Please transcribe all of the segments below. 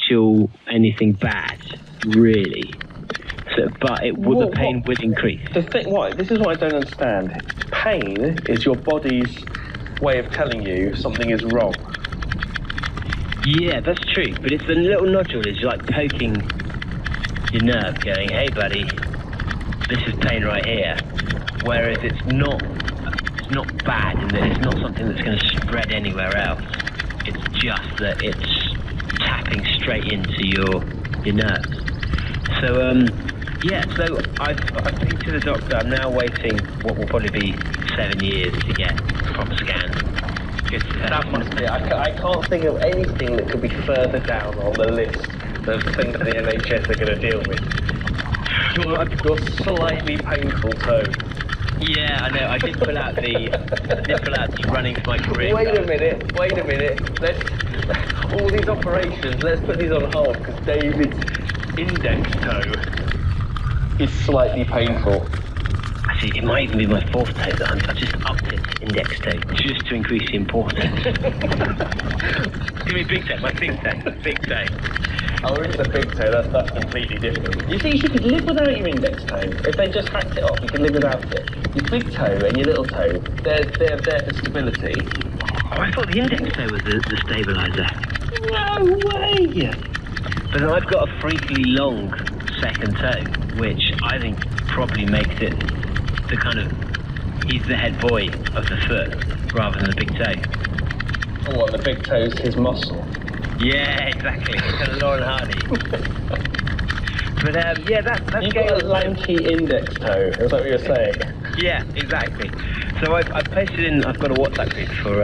actual anything bad, really. So, but the pain will increase. This is what I don't understand. Pain is your body's way of telling you something is wrong. Yeah, that's true. But it's the little nodule is like poking your nerve, going, "Hey, buddy, this is pain right here." Whereas it's not bad, and that it's not something that's going to spread anywhere else. It's just that it's tapping straight into your nerves. So yeah, so I've been to the doctor. I'm now waiting what will probably be 7 years to get a proper scan. That must be. I can't think of anything that could be further down on the list of things the NHS are going to deal with. Your slightly painful toe. Yeah, I know. I did pull out the running for my career. Wait a minute. Let's all these operations. Let's put these on hold because David's index toe is slightly painful. Actually, it might even be my fourth toe that I just upped it to index toe just to increase the importance. Give me big toe, my big toe. Oh, it's a big toe, that's completely different. You see, you could live without your index toe. If they just hacked it off, you could live without it. Your big toe and your little toe, they're there for stability. Oh, I thought the index toe was the stabiliser. No way! But then I've got a freakily long second toe, which I think probably makes it the kind of, he's the head boy of the foot rather than the big toe. Oh, what, the big toe's his muscle? Yeah, exactly. Kind of Lauren Hardy. But yeah, that's You've got a lanky index toe, is that what you're saying? Yeah, exactly. So I've posted in, I've got a WhatsApp group for,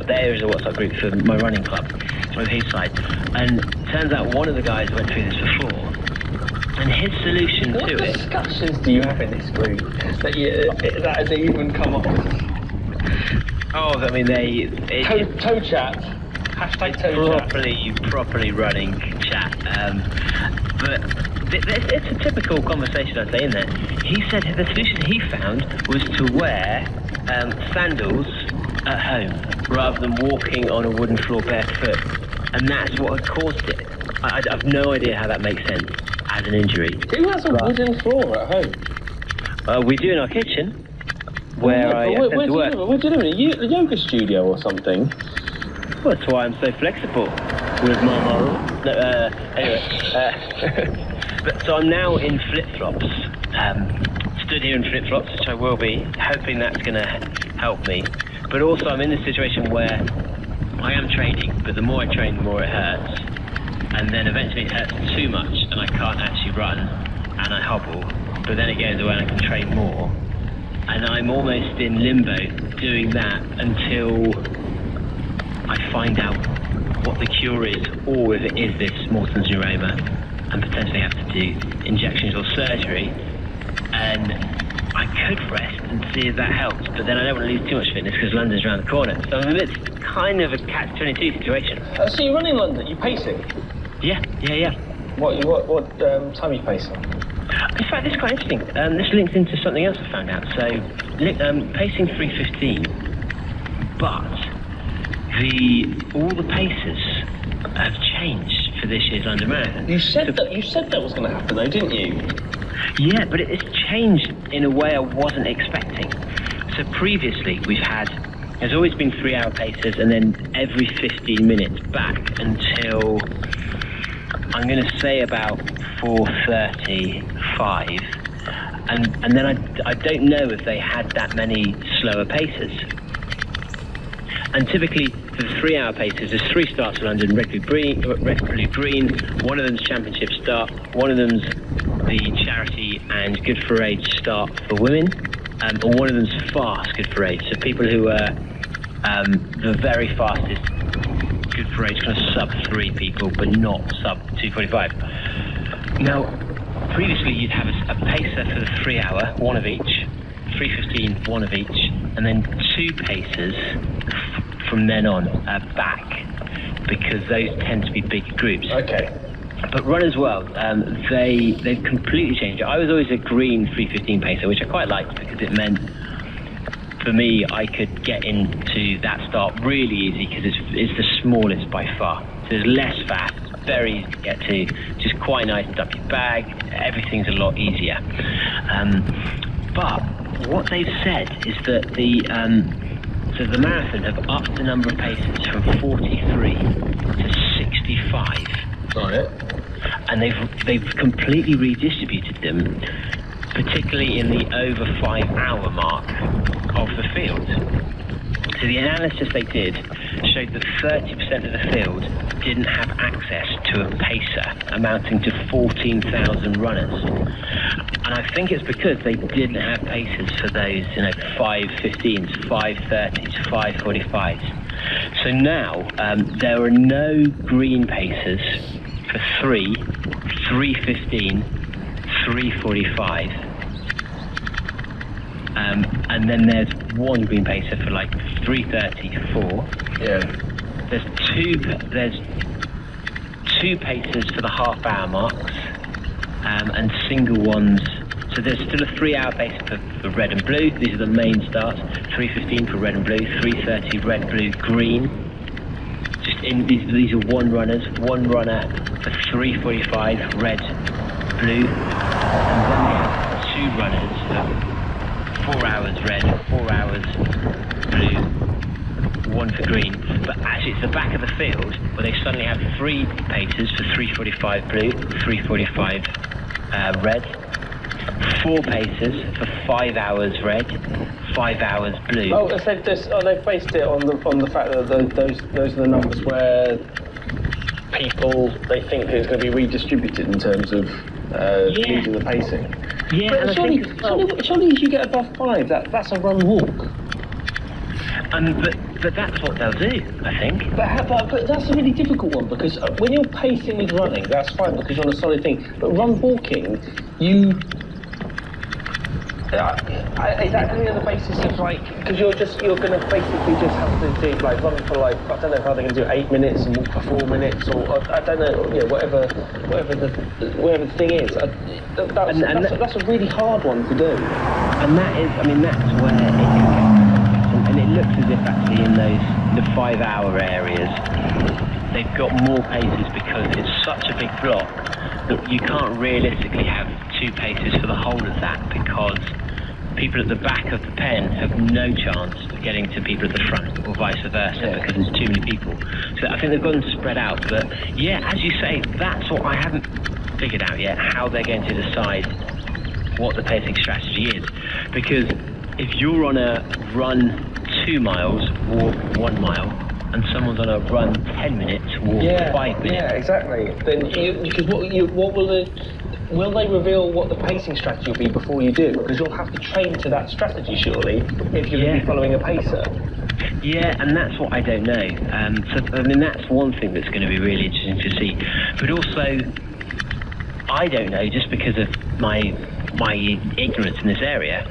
there is a WhatsApp group for my running club, on his side. And it turns out one of the guys went through this before, and his solution to it... What discussions do you have in this group that has even come up with? Oh, I mean, toe chat. Hashtag toe chat. Properly running chat. But it's a typical conversation, I'd say, in there. He said the solution he found was to wear sandals at home rather than walking on a wooden floor barefoot. And that's what had caused it. I've no idea how that makes sense as an injury. Who has a wooden floor at home? We do in our kitchen, where I tend to work. Where do you live? A yoga studio or something? Well, that's why I'm so flexible with my model. So I'm now in flip-flops. Stood here in flip-flops, which I will be, hoping that's going to help me. But also I'm in this situation where I am training, but the more I train, the more it hurts. And then eventually it hurts too much, and I can't actually run, and I hobble. But then it goes away and I can train more. And I'm almost in limbo doing that until I find out what the cure is, or if it is this Morton's neuroma, and potentially have to do injections or surgery. And I could rest and see if that helps, but then I don't want to lose too much fitness because London's around the corner. So it's kind of a catch-22 situation. So you're running London, you're pacing? Yeah. What time are you pacing? In fact, this is quite interesting. This links into something else I found out. So, pacing 3:15, but all the paces have changed for this year's London Marathon. You said that was going to happen, though, didn't you? Yeah, but it's changed in a way I wasn't expecting. So previously, there's always been 3-hour paces, and then every 15 minutes back until I'm going to say about 4:35, and then I don't know if they had that many slower paces. And typically, for the 3-hour paces, there's 3 starts in London, red, blue, green. One of them's championship start, one of them's the charity and good for age start for women, and one of them's fast good for age. So people who are the very fastest good for age, kind of sub-3 people, but not sub-2:45. Now, previously you'd have a pacer for the 3-hour, one of each, 3:15, one of each, and then 2 pacers from then on back, because those tend to be big groups. Okay. But runners, well, they've completely changed it. I was always a green 3:15 pacer, which I quite liked because it meant, for me, I could get into that start really easy because it's the smallest by far. So there's less fat, very easy to get to, just quite nice to dump your bag, everything's a lot easier. But what they've said is that so the marathon have upped the number of paces from 43 to 65. Right. And they've completely redistributed them, particularly in the over 5 hour mark of the field. So the analysis they did showed that 30% of the field didn't have access to a pacer, amounting to 14,000 runners. And I think it's because they didn't have pacers for those, 5:15s, 5:30s, 5:45s. So now there are no green pacers for 3, 3:15, 3:45. And then there's one green pacer for like 3:34. Yeah. There's two pacers for the half-hour marks, and single ones. So there's still a 3-hour pacer for red and blue. These are the main starts. 3:15 for red and blue, 3:30 red, blue, green. Just in these are one runners. One runner for 3:45 red, blue, and then they have 2 runners for 4 hours red, 4 hours blue, 1 for green. But actually it's the back of the field where they suddenly have 3 pacers for 3:45 blue, 3:45 red, 4 pacers for 5 hours red, 5 hours blue. Oh, they've based it on the fact that those are the numbers where people, they think it's going to be redistributed in terms of using the pacing. Yeah, but surely if you get above 5, that's a run walk. But that's what they'll do, I think. But that's a really difficult one, because when you're pacing with running, that's fine because you're on a solid thing. But run walking, is that going to be on the basis of because you're going to basically just have to do run for I don't know how they're going to do 8 minutes and walk for 4 minutes, or I don't know, whatever the thing is. That's a really hard one to do. And that's where it can get, and it looks as if actually in the 5-hour areas they've got more paces because it's such a big block that you can't realistically have 2 paces for the whole of that, because people at the back of the pen have no chance of getting to people at the front, or vice versa, because there's too many people. So I think they've gone spread out. But yeah, as you say, that's what I haven't figured out yet, how they're going to decide what the pacing strategy is. Because if you're on a run 2 miles, walk 1 mile, and someone's on a run 10 minutes, walk 5 minutes. Yeah, exactly. Then will they reveal what the pacing strategy will be before you do? Because you'll have to train to that strategy, surely, if you're going to be following a pacer. Yeah, and that's what I don't know. That's one thing that's going to be really interesting to see. But also, I don't know, just because of my ignorance in this area,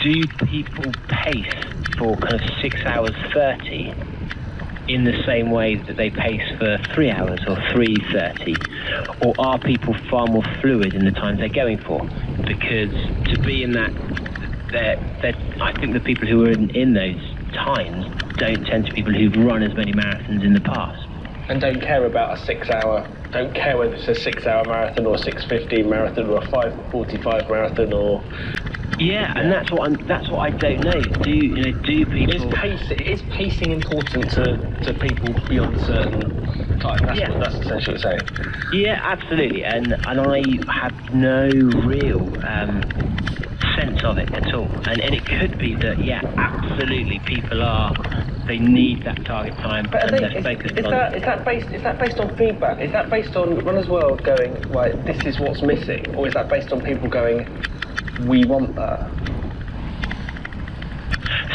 do people pace for kind of 6 hours 30 in the same way that they pace for 3 hours or 3:30, or are people far more fluid in the times they're going for? Because to be in that, I think the people who are in those times don't tend to be people who've run as many marathons in the past. And don't care about a 6 hour, don't care whether it's a 6 hour marathon or a 6:15 marathon or a 5:45 marathon or... Yeah, and that's what I don't know. Do people... Is pacing important to people beyond a certain time? That's essentially what you're saying. Yeah, absolutely. And I have no real sense of it at all. And it could be that, absolutely, people they need that target time, and they're focused on it. Is that based on feedback? Is that based on Runners World going, right, this is what's missing? Or is that based on people going, we want that?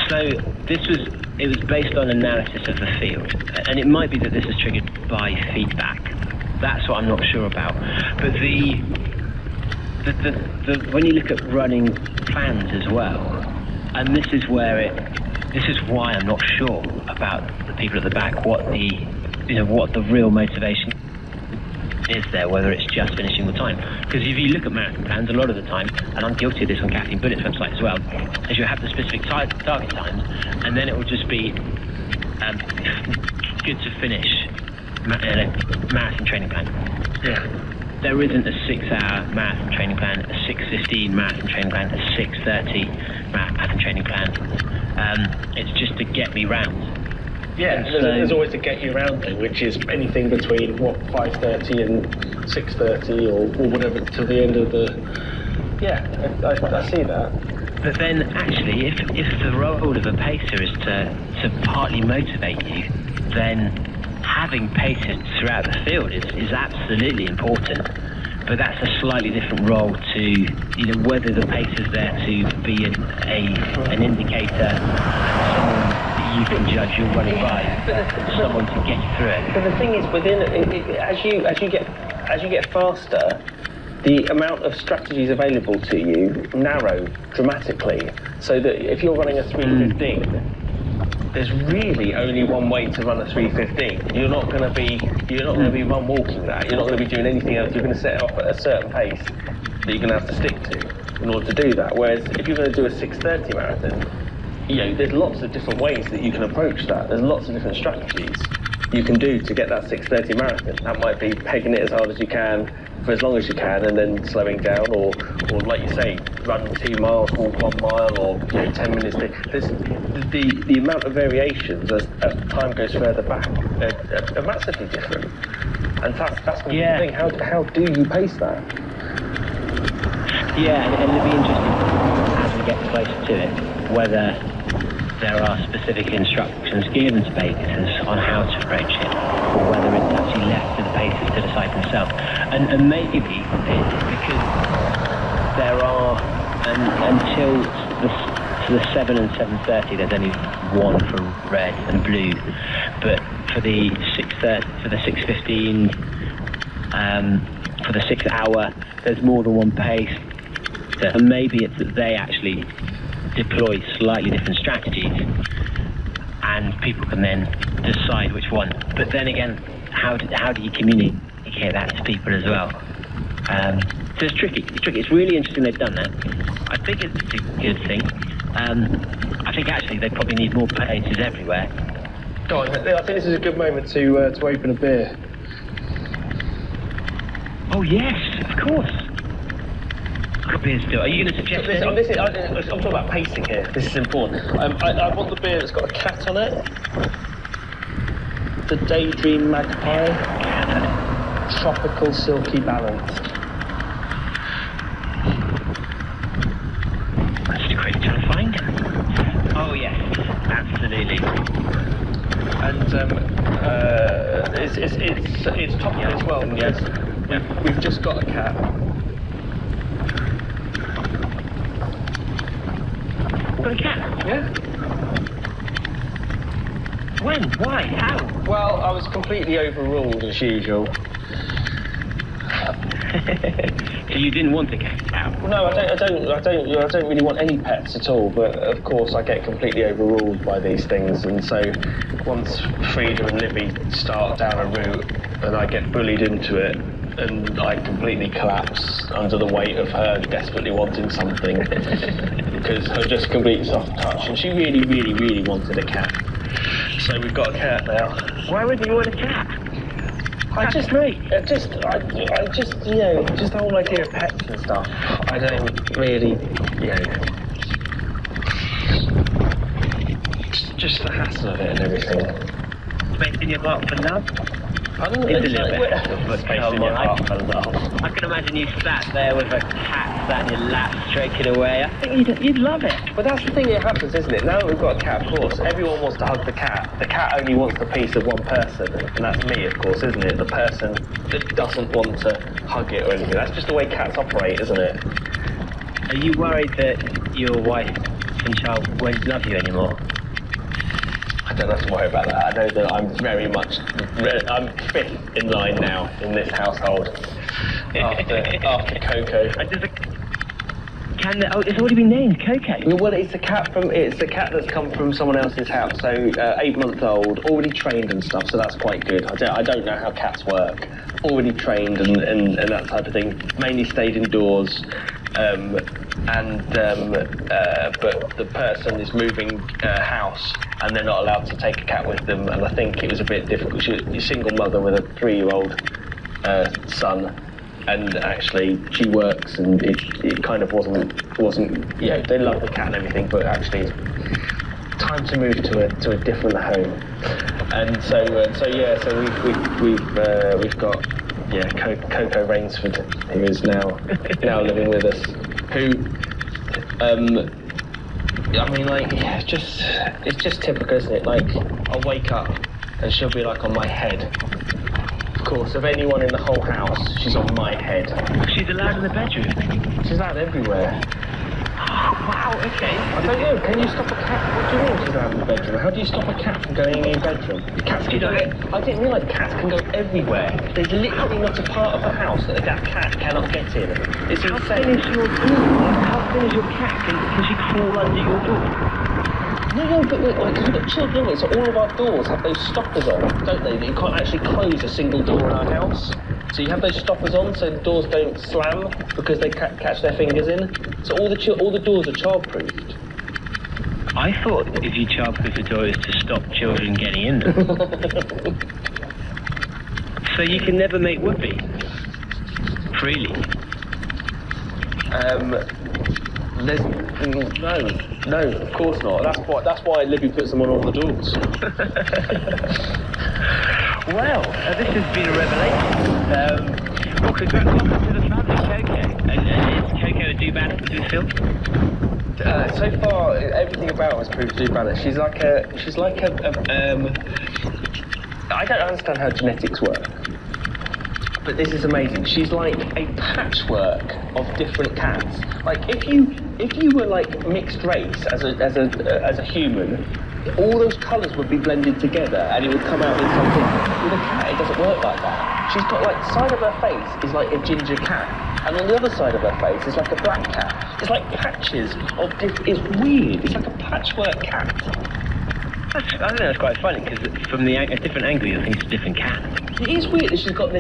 So it was based on analysis of the field, and it might be that this is triggered by feedback. That's what I'm not sure about. But when you look at running plans as well, and this is why I'm not sure about the people at the back, what the real motivation is there, whether it's just finishing the time. Because if you look at marathon plans, a lot of the time, and I'm guilty of this on Kathleen Bullett's website as well, is you have the specific target times, and then it will just be good to finish marathon training plan. Yeah. There isn't a 6-hour marathon training plan, a 6:15 marathon training plan, a 6:30 marathon training plan. It's just to get me round. Yeah, there's always a get you round thing, which is anything between 5:30 and 6:30 or whatever to the end of the. Yeah, I see that. But then, actually, if the role of a pacer is to partly motivate you, then having pacers throughout the field is absolutely important. But that's a slightly different role to whether the pacer's there to be an indicator, someone that you can judge your running by, someone to get you through it. But the thing is, as you get faster, the amount of strategies available to you narrow dramatically. So that if you're running a 3:15, there's really only one way to run a 3:15. You're not going to be run walking that. You're not going to be doing anything else. You're going to set off at a certain pace that you're going to have to stick to in order to do that. Whereas if you're going to do a 6:30 marathon, there's lots of different ways that you can approach that. There's lots of different strategies you can do to get that 6:30 marathon. That might be pegging it as hard as you can for as long as you can, and then slowing down, or like you say, run 2 miles, walk 1 mile, or 10 minutes. There's the amount of variations as time goes further back are massively different, and that's the thing. How do you pace that? Yeah, and it'll be interesting as we get closer to it whether there are specific instructions given to pacers on how to approach it, or whether it's actually left to the pacers to decide themselves. And maybe it's because there are, until the 7 and 7:30, there's only one for red and blue, but for the 6:15, for the 6 hour, there's more than one pace. And maybe it's that they actually deploy slightly different strategies, and people can then decide which one. But then again, how do you communicate that to people as well? So it's tricky. It's really interesting they've done that. I think it's a good thing. I think actually they probably need more pacers everywhere. Go on, I think this is a good moment to open a beer. Oh yes, of course. Beer still. Are you going to suggest this? I'm talking about pacing here. This is important. I want the beer that's got a cat on it. The Daydream Magpie. Tropical Silky Balance. That's the quick to find. Oh yes, absolutely. And it's topical as well. Yes. We've just got a cat. Got a cat? Yeah. When? Why? How? Well, I was completely overruled as usual. So you didn't want a cat? No, I don't really want any pets at all. But of course, I get completely overruled by these things, and so once Frida and Libby start down a route, and I get bullied into it, and I completely collapse under the weight of her desperately wanting something, because her just complete soft touch, and she really, really, really wanted a cat. So we've got a cat now. Why would you want a cat? Just the whole idea of pets and stuff. I don't really, just the hassle of it and everything. Making your heart for love? I don't know. It's a little bit. I can imagine you sat there with a cat sat in your lap, stroking away. I think you'd love it. But that's the thing that happens, isn't it? Now that we've got a cat, of course, everyone wants to hug the cat. The cat only wants the piece of one person, and that's me, of course, isn't it? The person that doesn't want to hug it or anything. That's just the way cats operate, isn't it? Are you worried that your wife and child won't love you anymore? I don't have to worry about that. I know that I'm I'm fifth in line now in this household after Coco. It's already been named Coco. Well, it's a cat that's come from someone else's house. So 8 months old, already trained and stuff. So that's quite good. I don't know how cats work. Already trained and that type of thing. Mainly stayed indoors. but the person is moving house and they're not allowed to take a cat with them, and I think it was a bit difficult. She's a single mother with a 3-year-old son, and actually she works, and it kind of wasn't yeah, they love the cat and everything, but actually it's time to move to a different home. And so we've got Coco Rainsford, who is now living with us, who I mean, like, it's just typical, isn't it? Like, I'll wake up and she'll be like on my head. Of course, of anyone in the whole house, she's on my head. She's allowed in the bedroom? She's allowed everywhere. Wow, okay. I don't know, can you stop a cat? What do you mean she's allowed in the bedroom? How do you stop a cat from going in your bedroom? Cats can go, I didn't realise cats can go everywhere. There's literally not a part of the house that a cat cannot get in. It's insane. How thin is your door? How thin is your cat? Can she crawl under your door? No, but like, we've got children, so all of our doors have those stoppers on, don't they? That you can't actually close a single door in our house. So you have those stoppers on so the doors don't slam because they catch their fingers in. So all the doors are child-proofed. I thought if you child-proof the door, it was to stop children getting in them. So you can never make whoopee freely. No, of course not. That's why Libby puts them on all the doors. Well, this has been a revelation. Well, congratulations to the family, Coco. And is Coco a do-badder for this film? So far, everything about her has proved to do badder. She's like a I don't understand how genetics work, but this is amazing. She's like a patchwork of different cats. Like if you were like mixed race as a human, all those colours would be blended together and it would come out in something. With a cat, it doesn't work like that. She's got like, the side of her face is like a ginger cat, and on the other side of her face is like a black cat. It's like patches of it's weird. It's like a patchwork cat. I think that's quite funny, because from a different angle you think it's a different cat. It is weird that she's got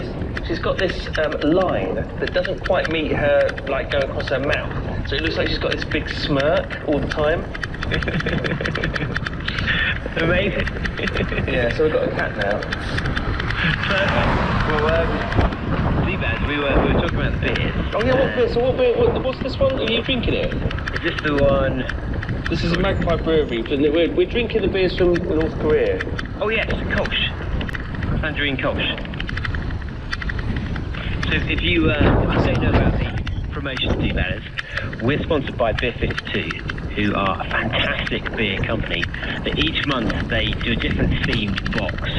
this line that doesn't quite meet her, like, going across her mouth. So it looks like she's got this big smirk all the time. Amazing. Yeah, so we've got a cat now. Well, D-Baz, we were talking about the beers. Oh yeah, what beer? So what beer? What's this one? Are you drinking it? Is this the one? This is a Magpie Brewery. We're drinking the beers from North Korea. Oh yes, Kolsch. Tangerine Kolsch. So if you don't know about the promotion to D-Baz, we're sponsored by Beer 52, who are a fantastic beer company that each month they do a different themed box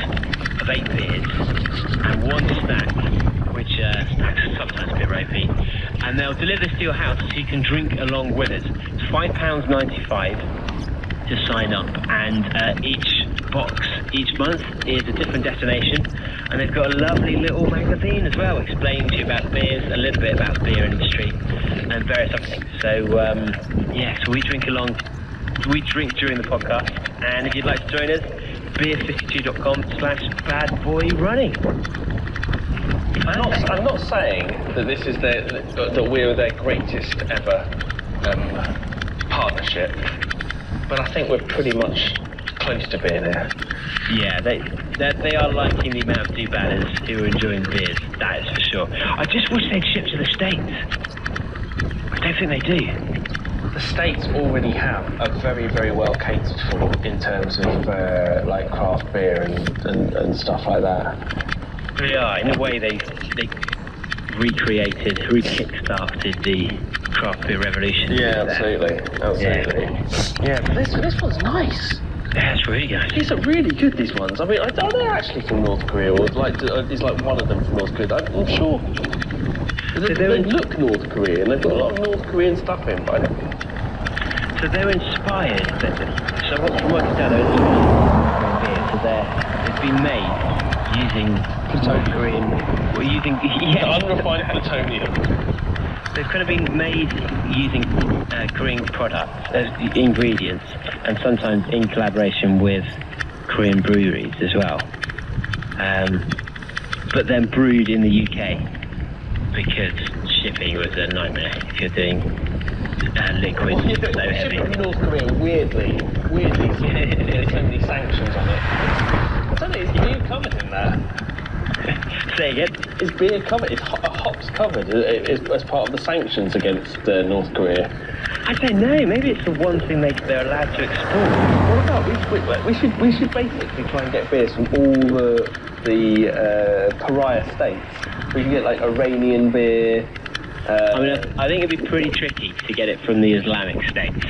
of 8 beers and one snack, which snacks are sometimes a bit ropey, and they'll deliver this to your house so you can drink along with us. It's £5.95 to sign up, and each box each month is a different destination, and they've got a lovely little magazine as well explaining to you about beers, a little bit about the beer industry and various other things. So so we drink during the podcast, and if you'd like to join us, beer52.com/badboyrunning. I'm not saying that this is that we're their greatest ever partnership, but I think we're pretty much close to being there. Yeah, they are liking the amount of do-badders who are enjoying beers, that is for sure. I just wish they'd ship to the States. I don't think they do. The States already have a very, very well catered for in terms of like craft beer and stuff like that. They are, in a way they kick-started the craft beer revolution. Yeah, absolutely. Yeah, but this one's nice. Yeah, it's really good. These are really good, these ones. I mean, are they actually from North Korea, or is like one of them from North Korea? I'm sure. They look North Korean. They've got a lot of North Korean stuff in, but I don't think. So they're inspired. So from what I can tell, they're inspired. So they've been made using plutonium. Unrefined plutonium. They've kind of been made using Korean products as ingredients, and sometimes in collaboration with Korean breweries as well. But then brewed in the UK because shipping was a nightmare if you're doing liquid Well, so heavy. shipping in North Korea, weirdly, there's so many sanctions on it. I don't know, is beer covered in that? Say again? Is beer covered? Is hops covered as part of the sanctions against North Korea? I don't know. Maybe it's the one thing they're allowed to export. What about we should basically try and get beers from all the pariah states. We can get like Iranian beer. I mean, I think it'd be pretty tricky to get it from the Islamic states.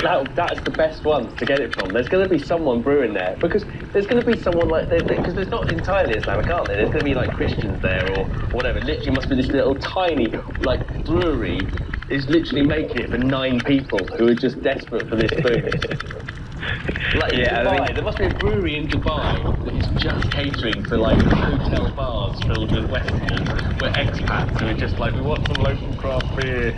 That's the best ones to get it from. There's going to be someone brewing there, because there's going to be someone like, because there's not entirely Islamic, aren't there? There's going to be like Christians there or whatever. Literally must be this little tiny like brewery is literally making it for 9 people who are just desperate for this booze. Like Yeah, Dubai, I mean, there must be a brewery in Dubai that is just catering for like hotel bars filled with Westerners, where expats who are just like, we want some local craft beer.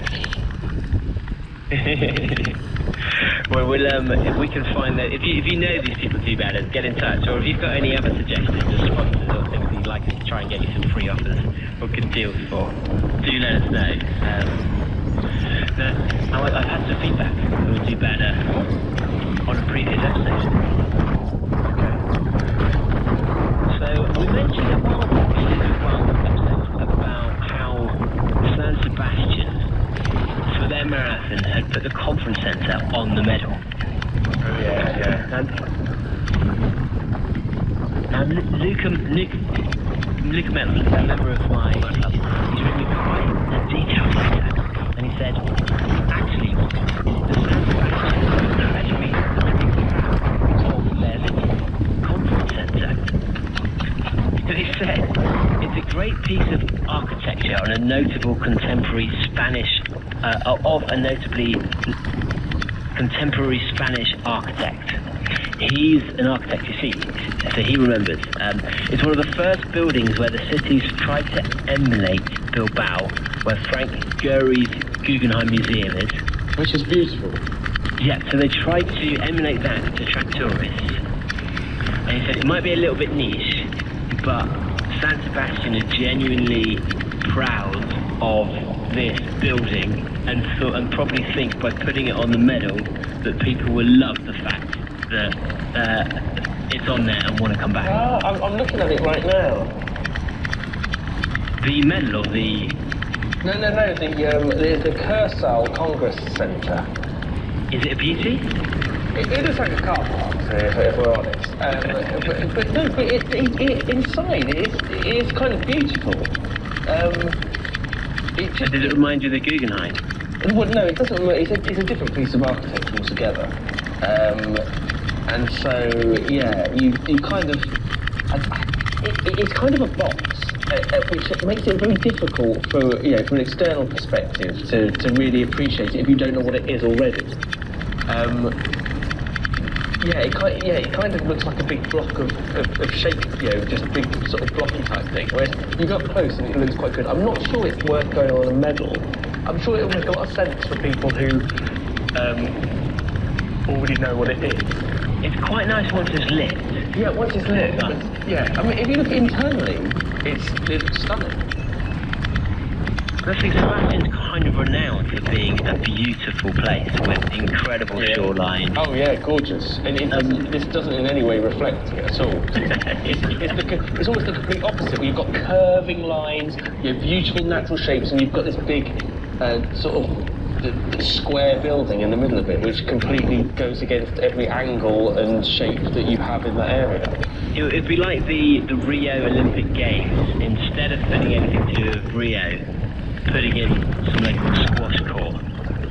Well, if we can find that, if you know these people too bad, get in touch. Or if you've got any other suggestions or sponsors or things that you'd like us to try and get you some free offers or good deals for, do let us know. I've had some feedback that would do better on a previous episode. So we mentioned a while back about how San Sebastian, for their marathon, had put the conference centre on the medal. Yeah. And Luca Mellon, a member of my club, he's written me quite a detailed letter, and he said, actually, the San Sebastian is incredibly of their little conference centre. So he said, it's a great piece of architecture on a notable contemporary Spanish, of a notably contemporary Spanish architect. He's an architect, you see, so he remembers. It's one of the first buildings where the cities tried to emulate Bilbao, where Frank Gehry's Guggenheim Museum is. Which is beautiful. Yeah, so they tried to emulate that to attract tourists. And he said it might be a little bit niche, but San Sebastian is genuinely proud of this building and probably think by putting it on the medal that people will love the fact that it's on there and want to come back. I'm looking at it right now. The medal or the... No, the Kersal Congress Centre. Is it a beauty? It looks like a car park, if we're honest. But inside it is kind of beautiful. Does it remind you of the Guggenheim? Well, no, it doesn't. It's a different piece of architecture altogether. And so, yeah, you kind of... It's kind of a box, which makes it very difficult for, from an external perspective to really appreciate it if you don't know what it is already. It kind of looks like a big block of shape, just a big sort of blocky type thing. Whereas you go up close and it looks quite good. I'm not sure it's worth going on a medal. I'm sure it'll make a lot of sense for people who already know what it is. It's quite nice once it's lit. Yeah, once it's lit. But, I mean, if you look internally, it's stunning. I think Sebastian's kind of renowned for being a beautiful place with incredible shoreline. Oh yeah, gorgeous. And this doesn't in any way reflect it at all. It's almost the complete opposite, where you've got curving lines, beautiful natural shapes, and you've got this big sort of the square building in the middle of it, which completely goes against every angle and shape that you have in that area. It'd be like the Rio Olympic Games. Instead of putting anything to do with Rio, putting in some local squash court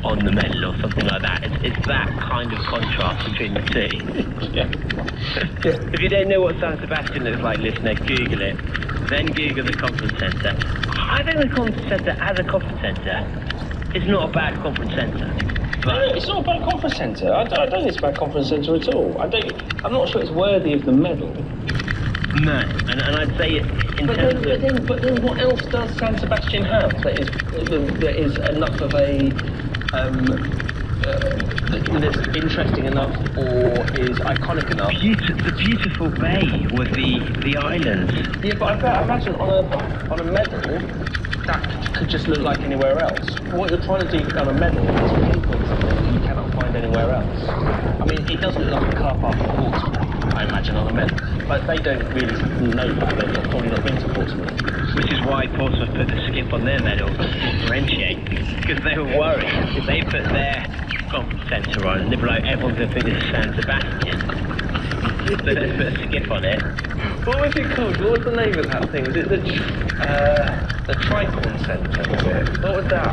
on the medal or something like that. It's that kind of contrast between the two. If you don't know what San Sebastian looks like, listener, Google it. Then Google the conference centre. I think the conference centre as a conference centre is not a bad conference centre. No, it's not a bad conference centre. I don't think it's a bad conference centre at all. I'm not sure it's worthy of the medal. No, and I'd say But then what else does San Sebastian have that is enough of a that's interesting enough or is iconic enough? The beautiful bay with the islands. Yeah, but I imagine on a medal that could just look like anywhere else. What you're trying to do on a medal is pinpoint something that you cannot find anywhere else. I mean, it does look like a car park at Portsmouth, I imagine, on a medal, but they don't really know that. They've probably not been to Portsmouth. Which is why Portsmouth put the skip on their medal to differentiate, because they were worried if they put their conference centre on, they'd be like, everyone's going to think this is San Sebastian. So let's put a skip on it. What was it called? What was the name of that thing? Was it the Tricorn Centre, was it? What was that?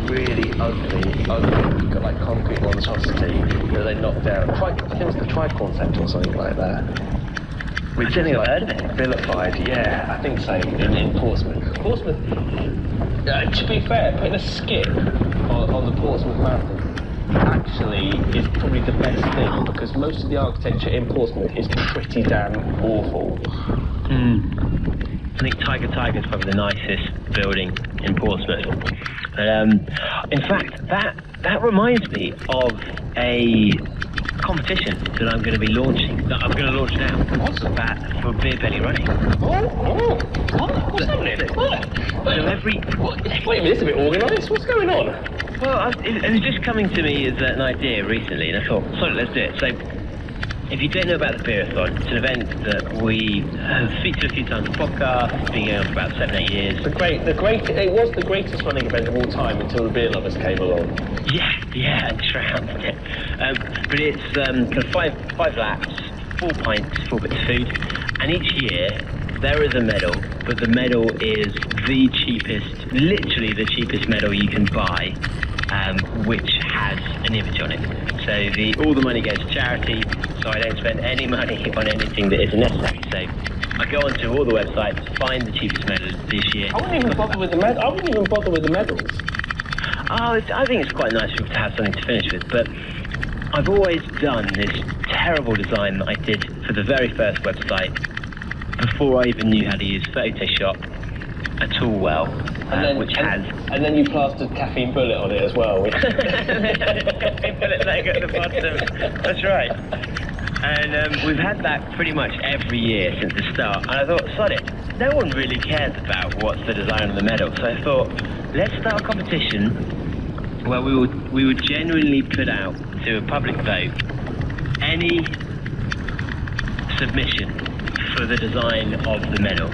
Really ugly, like concrete monstrosity that they knocked down. I think it was the Tricorn Centre or something like that. Which is like vilified, yeah, I think so, in Portsmouth. Portsmouth, to be fair, putting a skip on the Portsmouth Marathon actually is probably the best thing, because most of the architecture in Portsmouth is pretty damn awful. I think Tiger is probably the nicest building in Portsmouth. In fact, that reminds me of a competition that I'm going to be launching, that I'm going to launch now. What's that? For beer belly running. What's happening? Wait a minute, it's a bit organised. What's going on? Well, it was just coming to me as an idea recently, and I thought, sorry, let's do it. So, if you don't know about the Beerathon, it's an event that we have featured a few times on the podcast. It's been going on for about 7-8 years. It was the greatest running event of all time until the beer lovers came along. Yeah, and trounced it. But it's kind of five laps, 4 pints, 4 bits of food, and each year there is a medal, but the medal is the cheapest, literally the cheapest medal you can buy, which has an image on it. So all the money goes to charity, so I don't spend any money on anything that isn't necessary. So I go onto all the websites, find the cheapest medal this year. I wouldn't even bother with the medals. Oh, I think it's quite nice for people to have something to finish with, but I've always done this terrible design that I did for the very first website before I even knew how to use Photoshop at all well, and then you plastered Caffeine Bullet on it as well. Caffeine Bullet logo at the bottom. That's right. And we've had that pretty much every year since the start. And I thought, sod it, no one really cares about what's the design of the medal. So I thought, let's start a competition where we would genuinely put out to a public vote any submission for the design of the medal.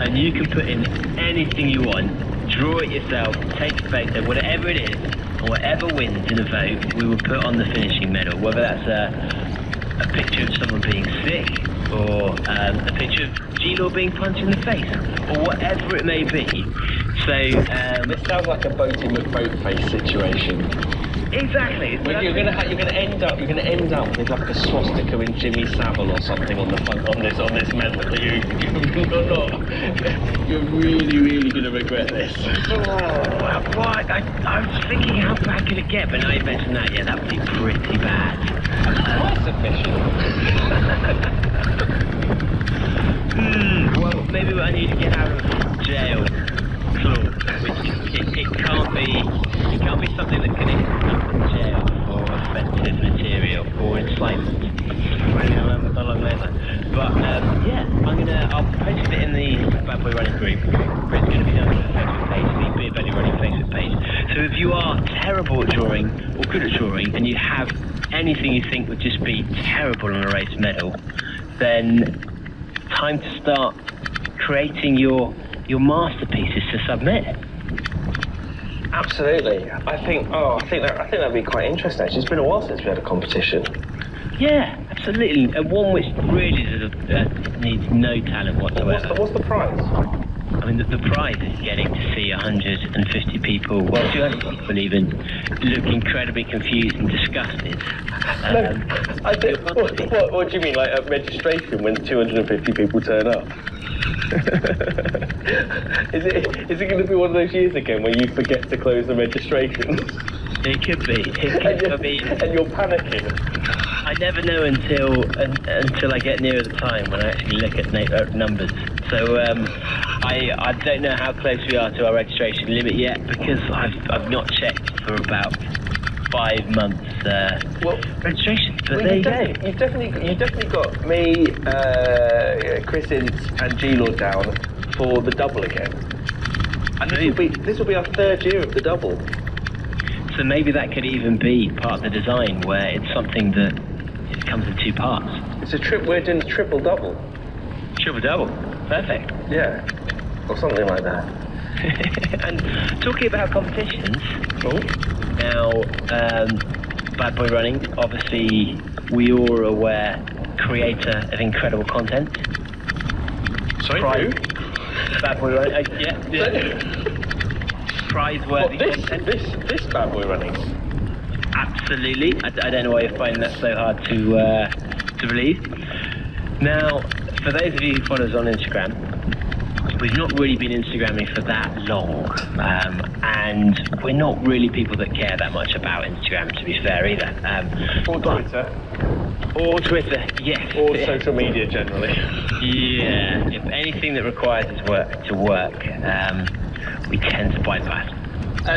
And you can put in anything you want, draw it yourself, take a photo, whatever it is, and whatever wins in a vote, we will put on the finishing medal, whether that's a picture of someone being sick, or a picture of G-Law being punched in the face, or whatever it may be. So this sounds like a Boaty McBoatface situation. Exactly. You're going to end up with like a swastika in Jimmy Savile or something on the front on this medal. You're really going to regret this. What? I was thinking how bad could it get, but now you mentioned that, yeah, that would be pretty bad. Well, maybe I need to get out of jail clause, which it can't be something that can end in jail for offensive material or enslavement. Along those lines. But yeah, I'll post it in the Bad Boy Running group. It's going to be done on the Facebook page, the Beer Belly Running Facebook page. So if you are terrible at drawing or good at drawing, and you have anything you think would just be terrible on a race medal, then time to start creating your masterpieces to submit. Absolutely. I think that'd be quite interesting. Actually, it's been a while since we had a competition. Yeah, absolutely. And one which really needs no talent whatsoever. What's the prize? I mean, the prize is getting to see 150 people, well, 200 people even, look incredibly confused and disgusted. What do you mean, like at registration when 250 people turn up? Is it going to be one of those years again where you forget to close the registration? It could be. And you're panicking. I never know until I get nearer the time when I actually look at numbers. So I don't know how close we are to our registration limit yet, because I've not checked for about 5 months registration. But there you go. You've definitely got me, Chris Ince and G-Law down for the double again. And this will be our 3rd year of the double. So maybe that could even be part of the design, where it's something that comes in 2 parts. It's a trip. We're doing triple double. Triple double, perfect. Yeah, or something like that. And talking about competitions, now Bad Boy Running, obviously we all are aware, creator of incredible content. Sorry, who? Bad Boy Running, yeah. Prize-worthy content. This Bad Boy Running? Absolutely. I don't know why you're finding that so hard to believe. Now, for those of you who follow us on Instagram, we've not really been Instagramming for that long, and we're not really people that care that much about Instagram, to be fair, either. Or Twitter. Or Twitter, yes. Or social media generally. Yeah, if anything that requires us to work, we tend to bypass.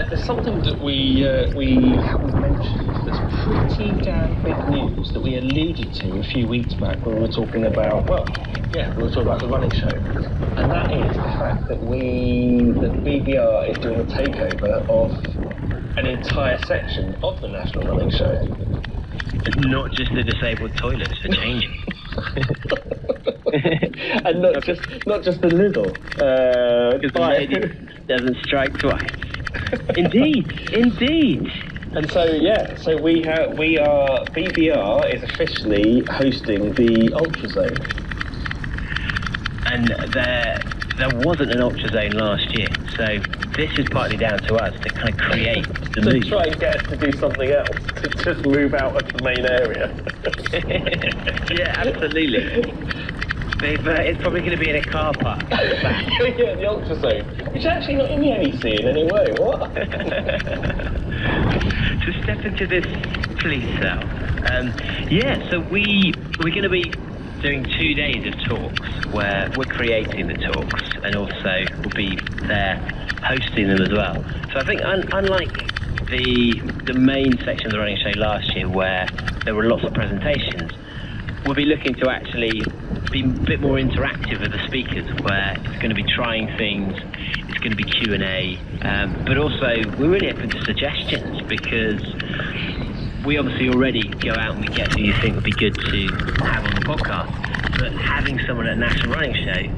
There's something that we haven't mentioned that's pretty damn big news that we alluded to a few weeks back when we were talking about, we were talking about the running show. And that is the fact that BBR is doing a takeover of an entire section of the National Running Show. Not just the disabled toilets for changing. And not just the little. Because the lady doesn't strike twice. Indeed. And so BBR is officially hosting the Ultra Zone. And there wasn't an Ultra Zone last year, so this is partly down to us to kind of create the move. To try and get us to do something else, to just move out of the main area. Yeah, absolutely. It's probably going to be in a car park. Yeah, the Ultra Zone, which is actually not in the NEC in any way. What? To step into this police cell. So we're going to be doing 2 days of talks where we're creating the talks and also we'll be there hosting them as well. So I think unlike the main section of the running show last year where there were lots of presentations, we'll be looking to actually be a bit more interactive with the speakers, where it's going to be trying things, it's going to be Q&A, but also we're really open to suggestions, because we obviously already go out and we get who you think would be good to have on the podcast, but having someone at a National Running Show,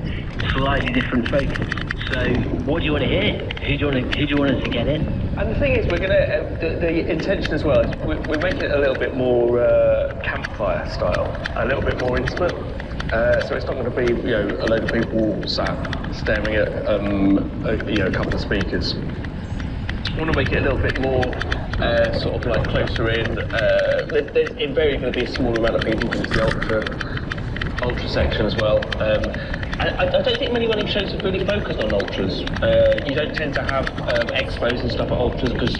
slightly different focus. So what do you want to hear? Who do you want us to get in? And the thing is, we're going to, the intention as well is we're making it a little bit more campfire style, a little bit more intimate. So it's not going to be, a load of people sat staring at, a couple of speakers. I want to make it a little bit more sort of like closer in. There's invariably going to be a small amount of people because it's the ultra section as well. I don't think many running shows have really focused on ultras. You don't tend to have expos and stuff at ultras because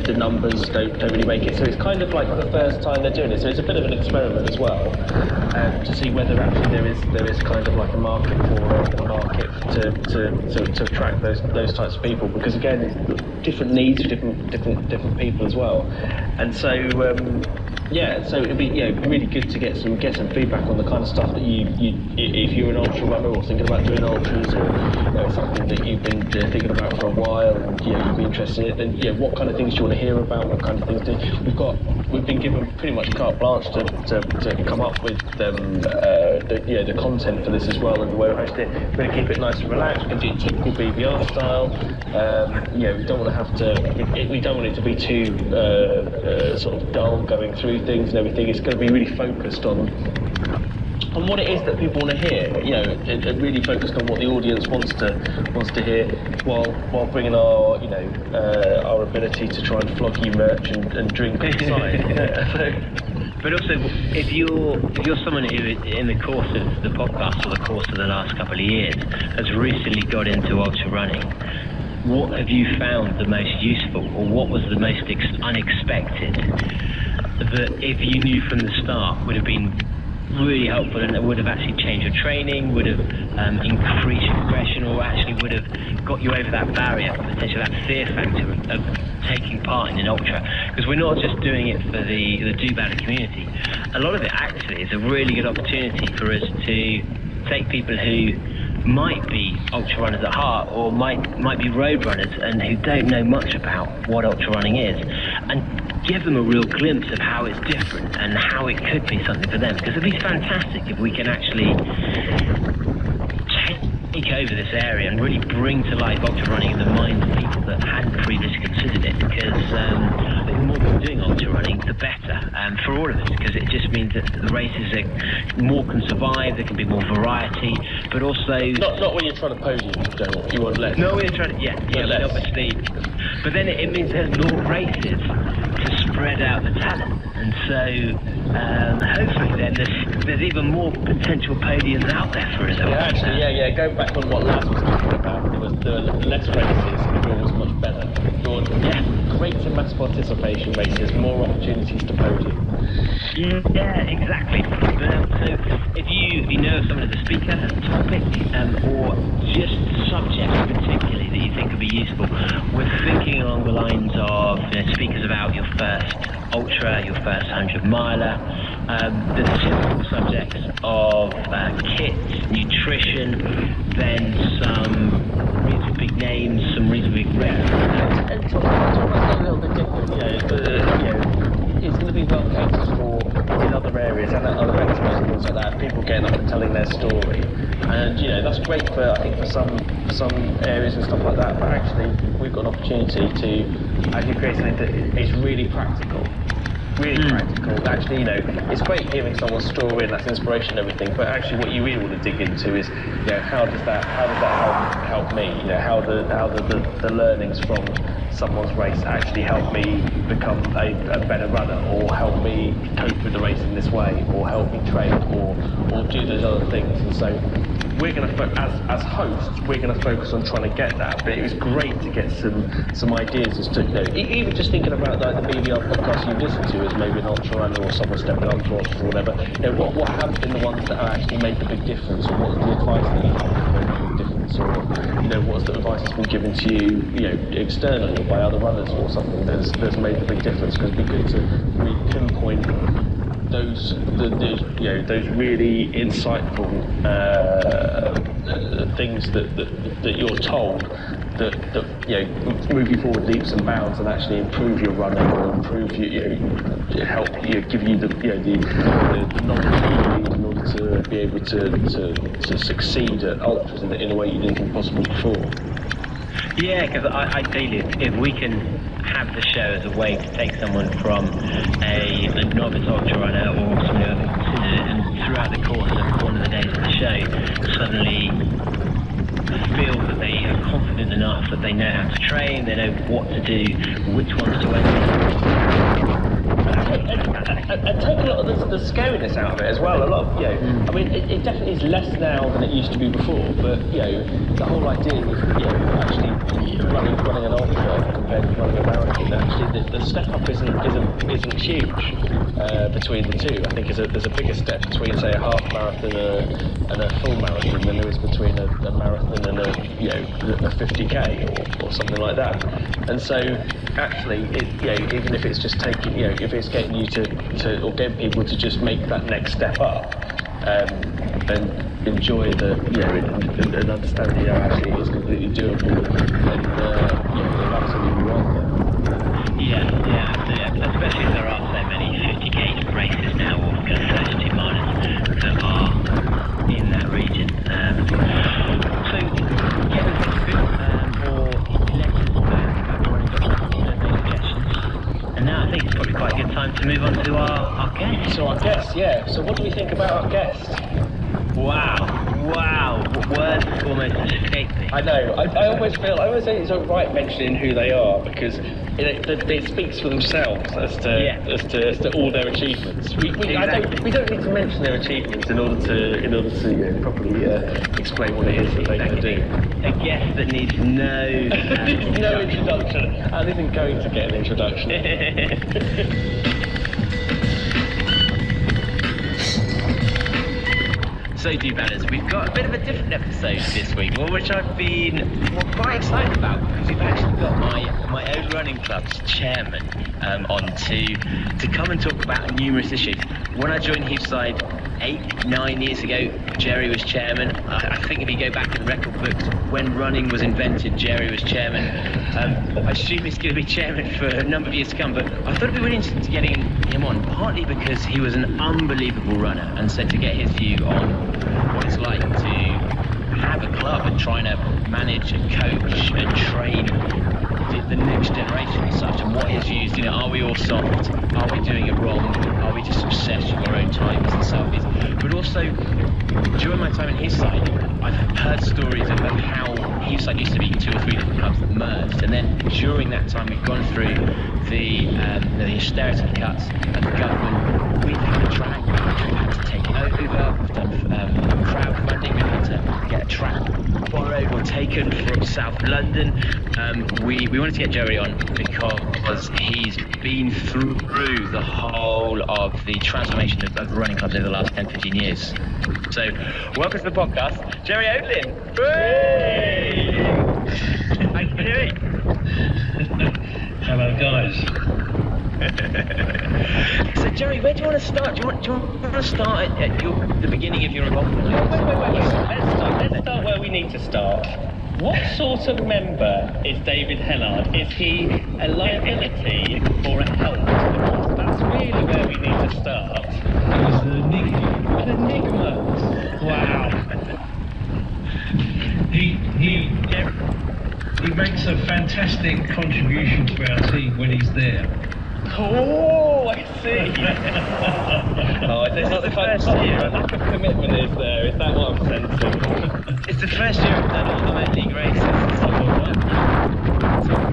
the numbers don't really make it. So it's kind of like the first time they're doing it. So it's a bit of an experiment as well to see whether actually there is kind of like a market for it, a market to attract those types of people. Because again, it's different needs for different people as well. And so. So it'd be really good to get some feedback on the kind of stuff that you if you're an ultra runner or thinking about doing ultras, or something that you've been thinking about for a while and you'd be interested in it, then what kind of things do you want to hear about, what kind of things do we've been given pretty much carte blanche to come up with the content for this as well, and the way we're hosting it. We're going to keep it nice and relaxed. We're going to do it typical BBR style. We don't want to have to. We don't want it to be too sort of dull going through things and everything. It's going to be really focused on what it is that people want to hear. And really focused on what the audience wants to hear, while bringing our our ability to try and flog you merch and drink inside. But also, if you're someone who, in the course of the podcast or the course of the last couple of years, has recently got into ultra running, what have you found the most useful, or what was the most unexpected that if you knew from the start would have been really helpful and that would have actually changed your training, would have increased your progression, or actually would have got you over that barrier, potentially that fear factor of taking part in an ultra? Because we're not just doing it for the do-better community. A lot of it actually is a really good opportunity for us to take people who might be ultra runners at heart, or might be road runners and who don't know much about what ultra running is, and give them a real glimpse of how it's different and how it could be something for them. Because it'd be fantastic if we can actually take over this area and really bring to life ultra running in the minds of people that hadn't previously considered it. Because the more people doing ultra running, the better for all of us. Because it just means that the races are more can survive. There can be more variety, but also not when you're trying to podium. You want less. No, we're trying to but obviously. But then it means there's more races to spread out the talent, and so hopefully then there's even more potential podiums out there for us. Yeah. Going back on what Laz was talking about, there were less races, it was much better. Greater mass participation races, more opportunities to podium. Yeah, exactly. So if you know of someone as a speaker, as a topic, or just subjects particularly that you think could be useful, we're thinking along the lines of speakers about your first ultra, your first 100-miler, the typical subjects of kit, nutrition, then some reasonably big names, some reasonably big races. And talk about that a little bit different, it's going to be well catered for in other areas and at other expos and things like that, people getting up and telling their story. And that's great for, I think, for some areas and stuff like that, but actually we've got an opportunity to actually create something that is really practical. Really practical. Actually, it's great hearing someone's story and that's inspiration and everything, but actually what you really want to dig into is, how does that help me? How the learnings from someone's race actually help me become a better runner, or help me cope with the race in this way, or help me train, or do those other things. And so we're going to, as hosts, we're going to focus on trying to get that. But it was great to get some ideas as to, even just thinking about the BBR podcast you listen to as maybe an ultra runner or someone stepping up to us or whatever. What have been the ones that have actually made the big difference, or what's the advice that you've had that made the big difference, or what's the advice that's been given to you, externally or by other runners or something that's made the big difference. Because it'd be good to really pinpoint those really insightful things that you're told that move you forward leaps and bounds and actually improve your running, or improve help give you the knowledge you need in order to be able to succeed at ultras in a way you didn't think possible before. Yeah, because ideally, if we can have the show as a way to take someone from a novice ultra runner or someone who hasn't considered it, and throughout the course of one of the days of the show, suddenly feel that they are confident enough that they know how to train, they know what to do, which ones to enter. And take a lot of the scariness out of it as well. A lot of, I mean, it definitely is less now than it used to be before. But the whole idea of actually running an ultra compared to running a marathon, actually the step up isn't huge between the two. I think there's a bigger step between, say, a half marathon and a full marathon than there is between a marathon and a 50k or something like that. And so actually, even if it's just taking, if it's getting you to or getting people to just make that next step up, and enjoy and understand actually it's completely doable, and they're absolutely right there. Yeah, especially if there are so many 50k races now, or 32 milers that are in that region. So get us good, or let us know about running suggestions. And now I think it's probably quite a good time to move on to our guest. So our guest, yeah. So what do we think about our guest? Wow. Words almost escaped me. I know. I always say it's alright mentioning who they are, because it speaks for themselves as to all their achievements. We don't need to mention their achievements in order to properly explain what it is that they can do. A guest that needs no introduction and isn't going to get an introduction. So, do-badders, we've got a bit of a different episode this week, one which I've been quite excited about, because we've actually got my own running club's chairman on to come and talk about numerous issues. When I joined Heathside 8-9 years ago, Jerry was chairman. I think if you go back in the record books, when running was invented, Jerry was chairman. I assume he's going to be chairman for a number of years to come, but I thought it'd be really interesting to getting him on, partly because he was an unbelievable runner, and so to get his view on what it's like to have a club and trying to manage and coach and train the next generation and such, and what his views, are we all soft? Are we doing it wrong? Are we just obsessed with our own times and selfies? But also, during my time in Heathside, I've heard stories of how Heathside used to be 2 or 3 different clubs that merged, and then during that time we've gone through the austerity cuts and the government. We've had a track, we've had to take it over, we've done crowdfunding, we've had to get a track borrowed or taken from South London. We wanted to get Jerry on because he's been through the whole of the transformation of running clubs over the last 10-15 years. So, welcome to the podcast, Jerry Oatlin. Hey! How you doing? Hello, guys. So, Jerry, where do you want to start? Do you want to start at the beginning of your involvement? Wait. Let's start where we need to start. What sort of member is David Hennard? Is he a liability or a help to the board? That's really where we need to start. He's an enigma. An enigma. Wow. He makes a fantastic contribution to our team when he's there. Oh, I see. It's not the first year. A lack of commitment is there. Is that what I'm sensing? It's the first year I've done all the men league races. So I'm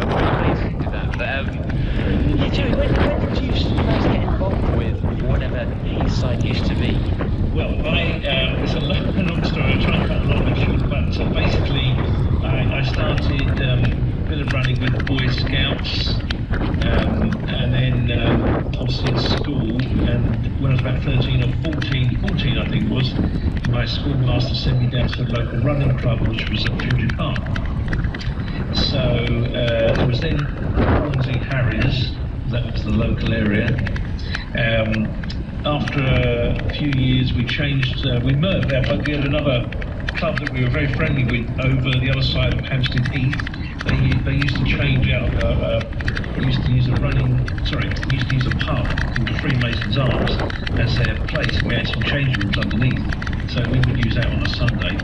really pleased with that. But Jerry, when did you first get involved with whatever Heathside used to be? Well, it's a long story. I'm trying to cut a lot of it short, but basically, I started a bit of running with the Boy Scouts, and then obviously in school, and when I was about 13 or 14 I think it was, my schoolmaster sent me down to the local running club, which was at Fuji Park. So there was then Hornsey Harriers, that was the local area. After a few years we changed, we merged there, but we had another club that we were very friendly with over the other side of Hampstead Heath. They used to change out, used to use a pub called the Freemasons Arms as their place. We had some change rooms underneath, so we would use that on a Sunday.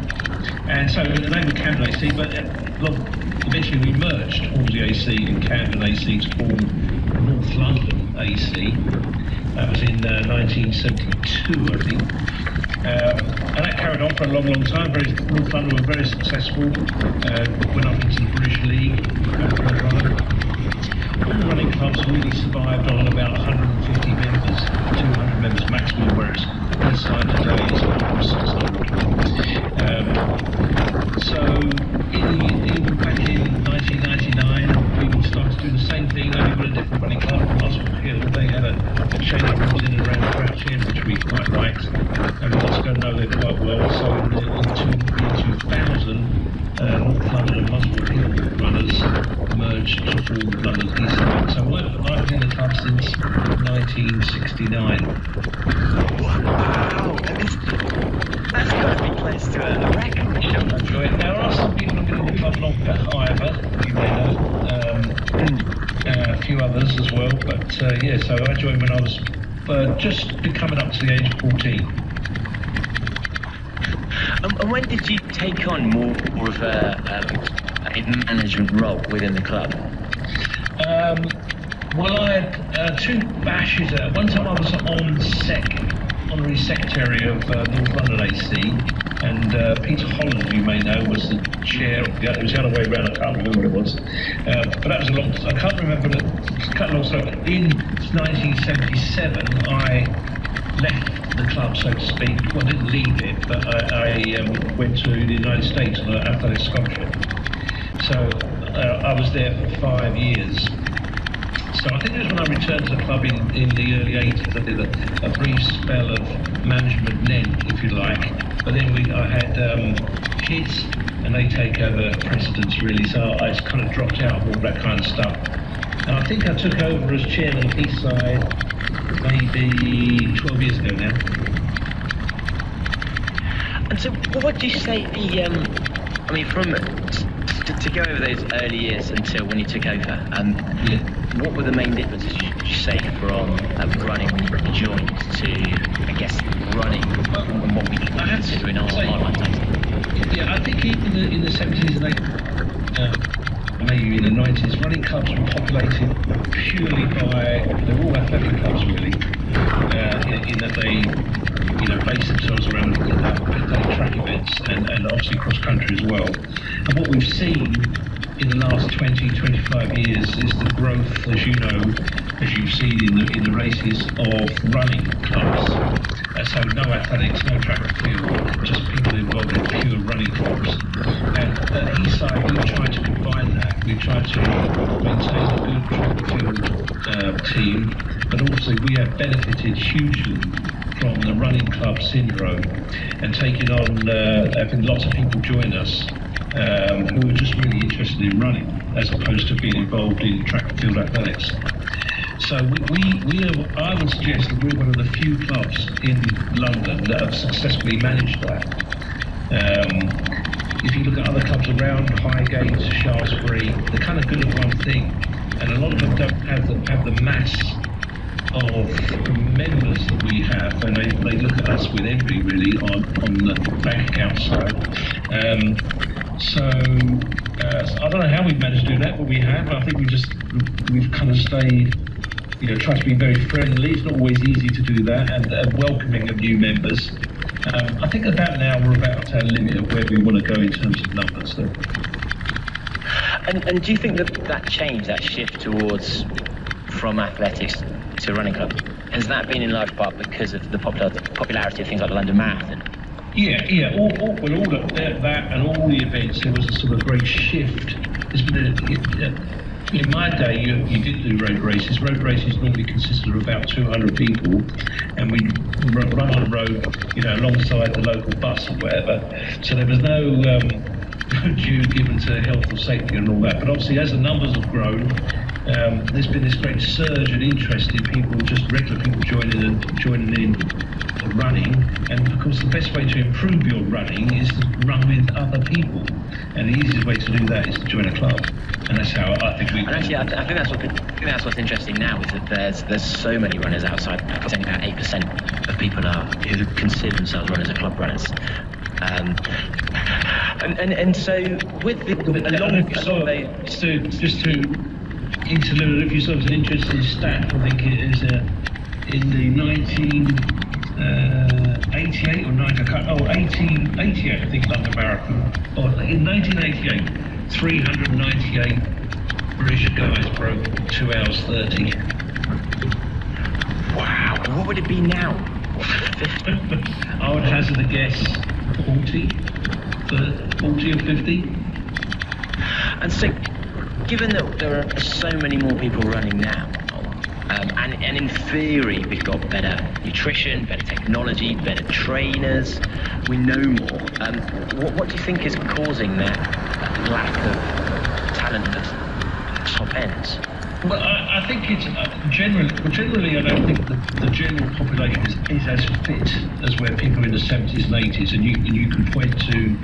And so the name was Camden AC, but eventually we merged Hornsey AC and Camden AC to form North London AC. That was in 1972, I think. And that carried on for a long time. North London were very successful. Went up into the British League. All running clubs really survived on about 150 members, 200 members maximum, whereas Heathside today is almost 600. So back in 1999, we started doing the same thing, only with a different running club, Muswell Hill. They had a chain of rooms in and around Crouch End, which we quite liked, and we got to go know them quite well. So in 2000, North London and Muswell Hill runners merged to form London Heathside. So I've been in the club since 1969. Wow, that's got to be close to a record. There are some people who've been in the club longer, however, you may know, a few others as well, but so I joined when I was just coming up to the age of 14. And when did you take on more of a management role within the club? Well, I had 2 bashes. One time I was honorary secretary of North London AC, and Peter Holland, you may know, was the chair. It was the other way around. I can't remember what it was, but that was a long time. I can't remember. To cut a long story. In 1977, I left the club, so to speak. Well, I didn't leave it, but I went to the United States on an athletic scholarship. So I was there for 5 years. So I think it was when I returned to the club in the early 80s. I did a brief spell of management then, if you like. But then I had kids, and they take over precedence really, so I just kind of dropped out of all that kind of stuff. And I think I took over as chairman of Eastside maybe 12 years ago now. And so, what would you say I mean, from to go over those early years until when you took over, what were the main differences you say from running when you joined to, I guess, running and what we consider in our lifetimes? Yeah, I think even in the 70s and 80s, maybe in the 90s, running clubs were populated purely by, they're all athletic clubs really, in that they base themselves around track events and obviously cross country as well. And what we've seen in the last 20-25 years is the growth, as you know, as you've seen in the races, of running clubs. So no athletics, no track and field, just people involved in pure running clubs. And at Eastside, we've tried to combine that. We've tried to maintain a good track and field team, but also we have benefited hugely from the running club syndrome and taking on, having lots of people join us who are just really interested in running as opposed to being involved in track and field athletics. So I would suggest that we're one of the few clubs in London that have successfully managed that. If you look at other clubs around, Highgate, Shaftesbury, they're kind of good at one thing, and a lot of them don't have the mass of members that we have, and they look at us with envy really on the bank account side. So I don't know how we've managed to do that, but we have. I think we've kind of stayed, tried to be very friendly. It's not always easy to do that, and welcoming of new members. I think about now we're about our limit of where we want to go in terms of numbers. So. And do you think that change, that shift towards from athletics to running club, has that been in large part because of the popularity of things like the London Marathon? Yeah. All that and all the events, there was a sort of great shift. There's been in my day, you did do road races. Road races normally consisted of about 200 people, and we run on the road, alongside the local bus or whatever. So there was no due given to health or safety and all that. But obviously, as the numbers have grown, there's been this great surge in interest in people, just regular people joining in running. And of course, the best way to improve your running is to run with other people. And the easiest way to do that is to join a club. And that's how I think we. And actually, I think that's what's interesting now is that there's so many runners outside. I think about 8% of people who consider themselves runners are club runners. And so with just to interlude, if you saw an interesting stat, I think it is in the 1988 or 1888, I think, London Marathon. In 1988, 398 British guys broke 2 hours 30. Wow. And what would it be now? 50? I would hazard a guess 40 or 50. And so, given that there are so many more people running now, and in theory we've got better nutrition, better technology, better trainers, we know more. What do you think is causing that lack of talent at the top ends? Well, I think it's generally I don't think the general population is as fit as where people in the 70s and 80s, and you can point to,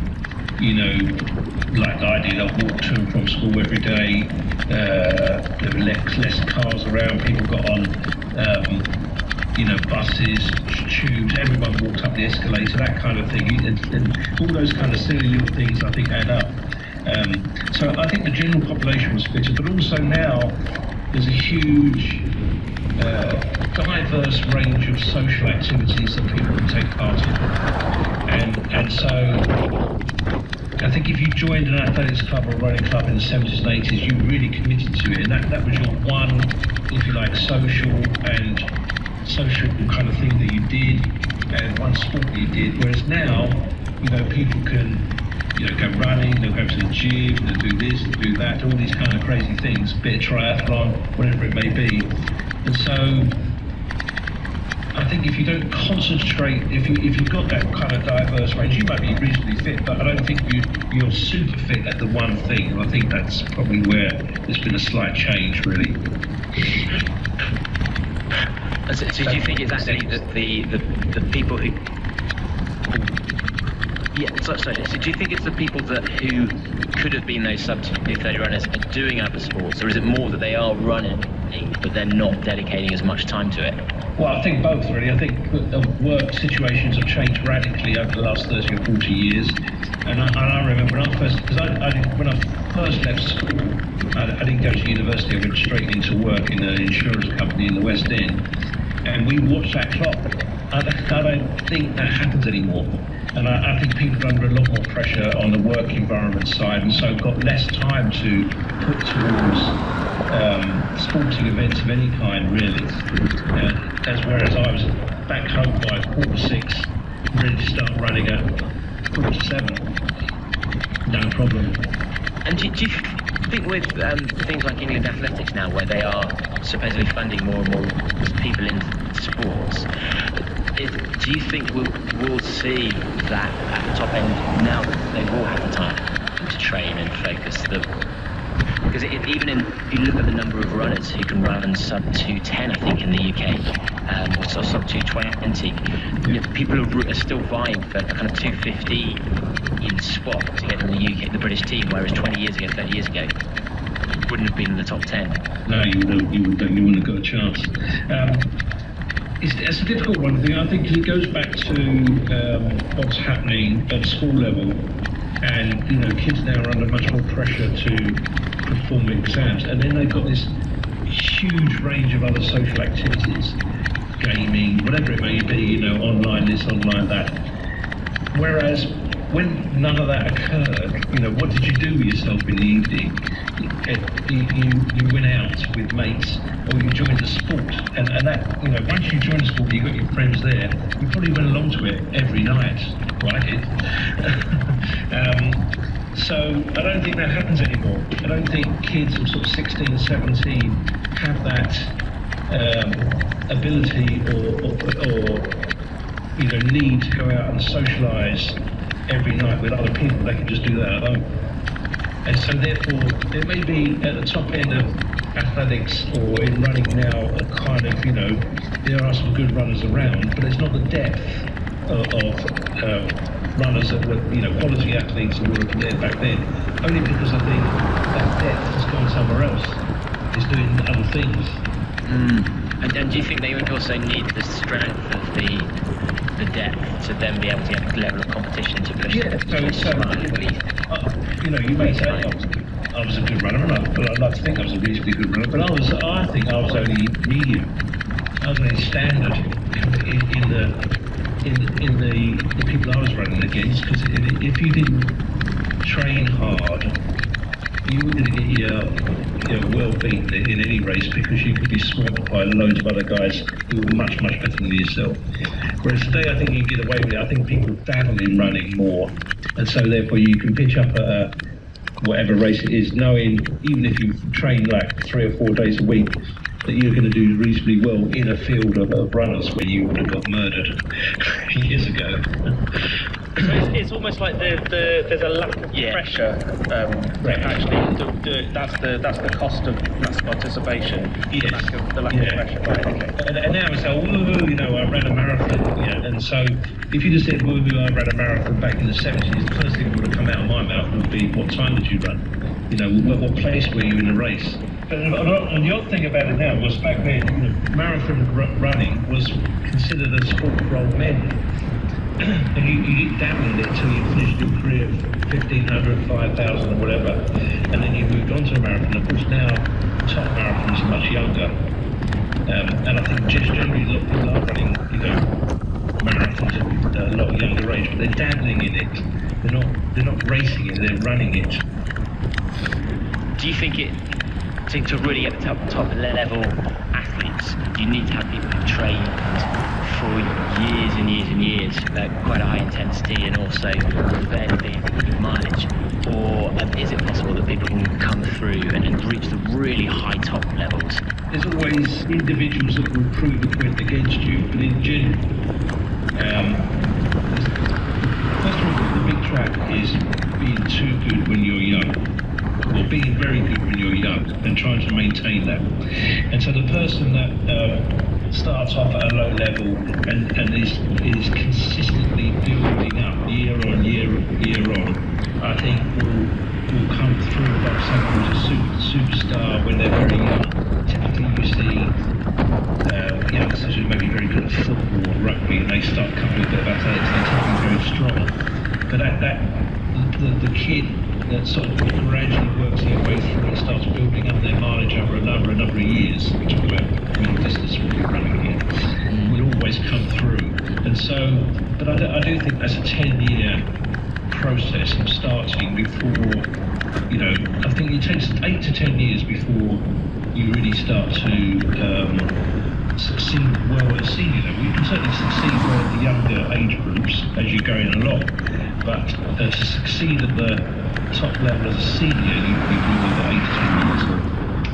like I did, I walked to and from school every day. There were less cars around. People got on, buses, tubes. Everyone walked up the escalator, that kind of thing. And all those kind of silly little things, I think, add up. So I think the general population was fitter, but also now there's a huge, diverse range of social activities that people can take part in. And so I think if you joined an athletics club or running club in the 70s and 80s, you really committed to it, and that was your one, if you like, social kind of thing that you did, and one sport that you did. Whereas now, people can, go running, they'll go to the gym, they'll do this, they'll do that, all these kind of crazy things, bit of triathlon, whatever it may be. And so I think if you don't concentrate, if you've got that kind of diverse range, you might be reasonably fit, but I don't think you're super fit at the one thing. And I think that's probably where there's been a slight change, really. So do you think it's actually that the people who... Yeah, sorry. So do you think it's the people who could have been those sub-230 runners are doing other sports, or is it more that they are running but they're not dedicating as much time to it? Well, I think both, really. I think work situations have changed radically over the last 30 or 40 years. And I remember when I first, because when I first left school, I didn't go to university. I went straight into work in an insurance company in the West End. And we watched that clock. I don't think that happens anymore. And I think people are under a lot more pressure on the work environment side, and so got less time to put towards sporting events of any kind, really. Whereas I was back home by 6:45, ready to start running at 7:45. No problem. And do you think with things like England Athletics now, where they are supposedly funding more and more people in sports, do you think we'll see that at the top end now that they will have the time to train and focus? Because if you look at the number of runners who can run sub 210, I think in the UK, or sub 220, people are still vying for kind of 250 in spot to get in the UK, the British team, whereas 20 years ago, 30 years ago, wouldn't have been in the top 10. No, you wouldn't have got a chance. It's a difficult one. I think it goes back to what's happening at school level, and kids now are under much more pressure to perform exams, and then they've got this huge range of other social activities, gaming, whatever it may be, online this, online that. Whereas when none of that occurred, what did you do with yourself in the evening? You went out with mates, or you joined a sport, and that, once you join a sport, you got your friends there, you probably went along to it every night. Well, I did. So I don't think that happens anymore. I don't think kids of sort of 16, 17 have that ability or need to go out and socialise every night with other people. They can just do that at home. And so therefore, there may be at the top end of athletics or in running now a kind of, there are some good runners around, but it's not the depth of runners that were, quality athletes that were there back then. Only because I think that depth has gone somewhere else. It's doing other things. And do you think they would also need the strength of the depth to then be able to get a level of competition to push? Yeah, you may say I was a good runner, but I'd like to think I was a reasonably good runner. But I think I was only medium. I was only standard in the people I was running against. Because if you didn't train hard, you were going to get your well beaten in any race, because you could be swamped by loads of other guys who were much, much better than yourself. Whereas today, I think you can get away with it. I think people dabble in running more, and so therefore you can pitch up at whatever race it is, knowing even if you train like 3 or 4 days a week, that you're going to do reasonably well in a field of runners where you would have got murdered years ago. So it's almost like there's a lack of pressure. Actually, that's the cost of mass participation. Yes. The lack of pressure. Right, okay. And now it's like, woohoo, I ran a marathon. And so if you just said, woohoo, I ran a marathon back in the 70s, the first thing that would have come out of my mouth would be, what time did you run? What place were you in the race? And the odd thing about it now was back then, marathon running was considered a sport for old men. And you didn't dabble in it until you finished your career of 1,500, 5,000 or whatever, and then you moved on to a marathon. Of course now top marathons are much younger, and I think just generally a lot of people are running, marathons at a lot younger age, but they're dabbling in it. They're not racing it, they're running it. Do you think to really get the top level athletes, you need to have people who've trained for years and years and years at quite a high intensity and also fairly good mileage? Or is it possible that people can come through and reach the really high top levels? There's always individuals that will prove a point against you, but in being too good when you're young, or being very good when you're young, and trying to maintain that. And so the person that starts off at a low level and is consistently building up year on, I think will come through like someone who's a superstar when they're very young. Typically you see youngsters who may be very good at football or rugby, and they start coming with a bit of athletics, they tend to be very strong. But the kid that sort of gradually works their way through and starts building up their mileage over a number of years, we talk about middle distance running here, will always come through. And so, but I do think that's a 10-year process of starting before, I think it takes 8 to 10 years before you really start to succeed well at a senior level. You can certainly succeed well at the younger age groups as you're going along, but to succeed at the top level as a senior, you need 8 to 10 years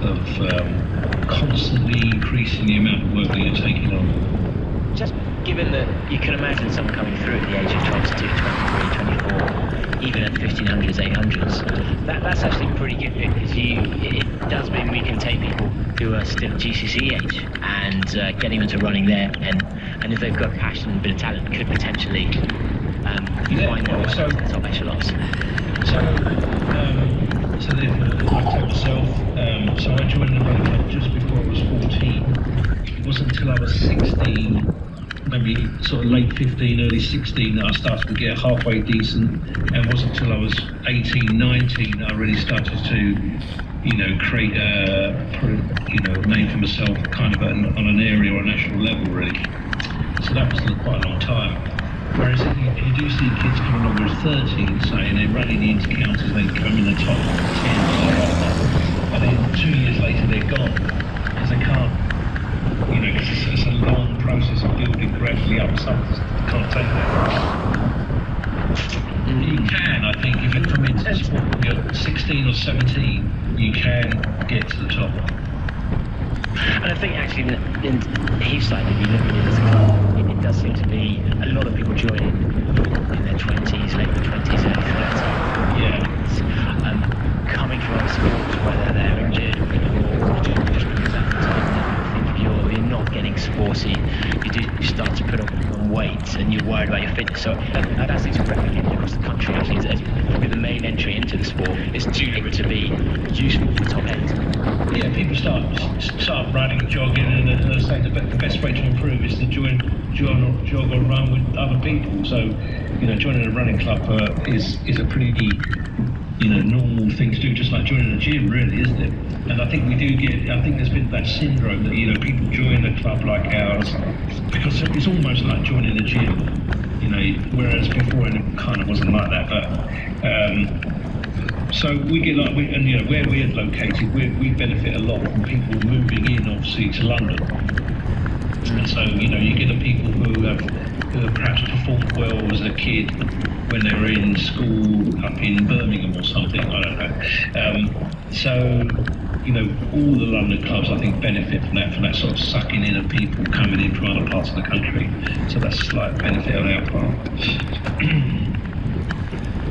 of constantly increasing the amount of work that you're taking on. Just given that you can imagine someone coming through at the age of 22, 23, 24, even at 1500s, 800s, that's actually pretty good, because it does mean we can take people who are still GCC age and getting them into running there, and if they've got passion and a bit of talent, could potentially find their way to the top echelons. So therefore, I take myself, so I joined the running club just before I was 14. It wasn't until I was 16, maybe sort of late 15, early 16, that I started to get halfway decent, and it wasn't until I was 18, 19 that I really started to, create a name for myself kind of on an area or a national level, really. So that was quite a long time. Whereas if you do see kids coming along with 13, say, and they're running the inter-counters, they come in the top 10, and then 2 years later they're gone, because they can't, because it's a long process of building gradually up, some can't take that. You can, I think, if you come into the sport when you're 16 or 17, you can get to the top. And I think actually in Heathside, if you look at it as a club, it does seem to be a lot of people joining in their 20s, late 20s, early 30s. Yeah. Coming from other sports, whether they're injured or just because at the time, I think if you're not getting sporty, you do start to put on weight and you're worried about your fitness. So that seems to replicate across the country actually. As probably the main entry into the sport is too late to be useful for the top end. Yeah, people start running, jogging, and they say the best way to improve is to jog or run with other people. So, joining a running club is a pretty normal thing to do, just like joining a gym, really, isn't it? And I think there's been that syndrome that people join a club like ours because it's almost like joining a gym, whereas before it kind of wasn't like that. But so we get where we're located, we benefit a lot from people moving in, obviously, to London. And so you get the people who have perhaps performed well as a kid when they were in school up in Birmingham or something, I don't know. So all the London clubs, I think, benefit from that sort of sucking in of people coming in from other parts of the country. So that's a slight benefit on our part.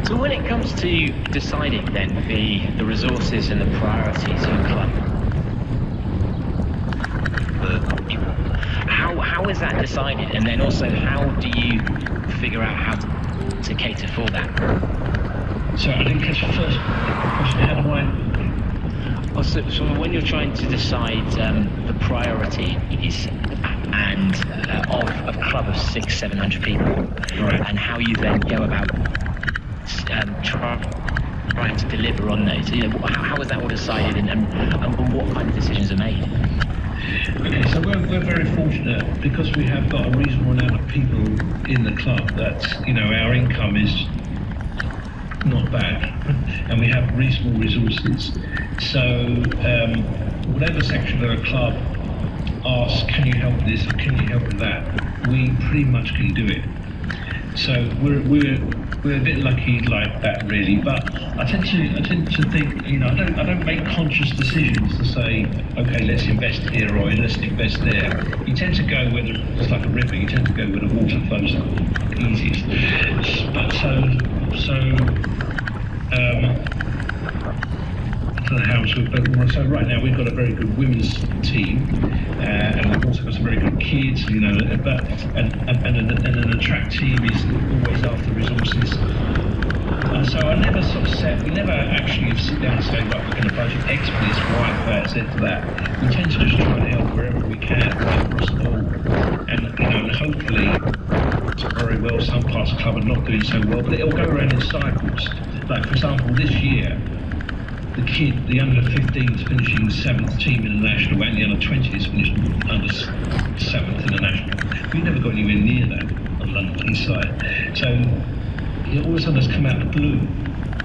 So when it comes to deciding then the resources and the priorities of a club, how is that decided? And then also, how do you figure out how to cater for that? So I didn't catch the first question. How do I? So when you're trying to decide the priorities and of a club of 600-700 people, right, and how you then go about trying to deliver on those, how is that all decided, and what kind of decisions are made? Okay, so we're very fortunate because we have got a reasonable amount of people in the club that our income is not bad, and we have reasonable resources. So whatever section of the club asks, can you help this or can you help with that, we pretty much can do it. So we're a bit lucky like that, really. But I tend to think, I don't make conscious decisions to say, okay, let's invest here or let's invest there. You tend to go it's like a river. You tend to go where the water flows easiest. But so So, I don't know how to, but so right now we've got a very good women's team, and we've also got some very good kids, you know, but and an attract team is always after resources. So I never sort of we never actually sit down and say, right, we're going to budget X for this, Y for that, Z for that. We tend to just try and help wherever we can, right across the board. And, you know, and hopefully, very well, some parts of the club are not doing so well, but it'll go around in cycles. Like, for example, this year, the under 15s finishing 7th team in the national, and the under 20s finished under 7th in the national. We never got anywhere near that on London East side. So it all of a sudden has come out of the blue,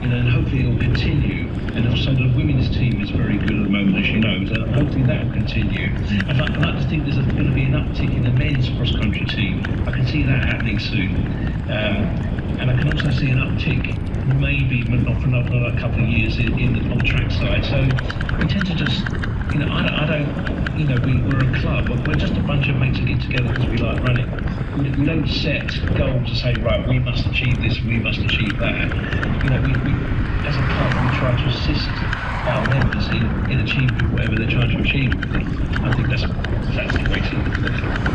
you know, and hopefully it will continue. And also the women's team is very good at the moment, as you know, so hopefully that will continue. I'd like to think there's going to be an uptick in the men's cross-country team. I can see that happening soon. And I can also see an uptick, maybe, but not for another couple of years, on the track side. So we tend to just, you know, I don't, you know, we're a club, but we're just a bunch of mates that get together because we like running. We don't set goals to say, right, we must achieve this, we must achieve that. You know, we as a club, we try to assist our members in achieving whatever they're trying to achieve. I think that's the way to look at it.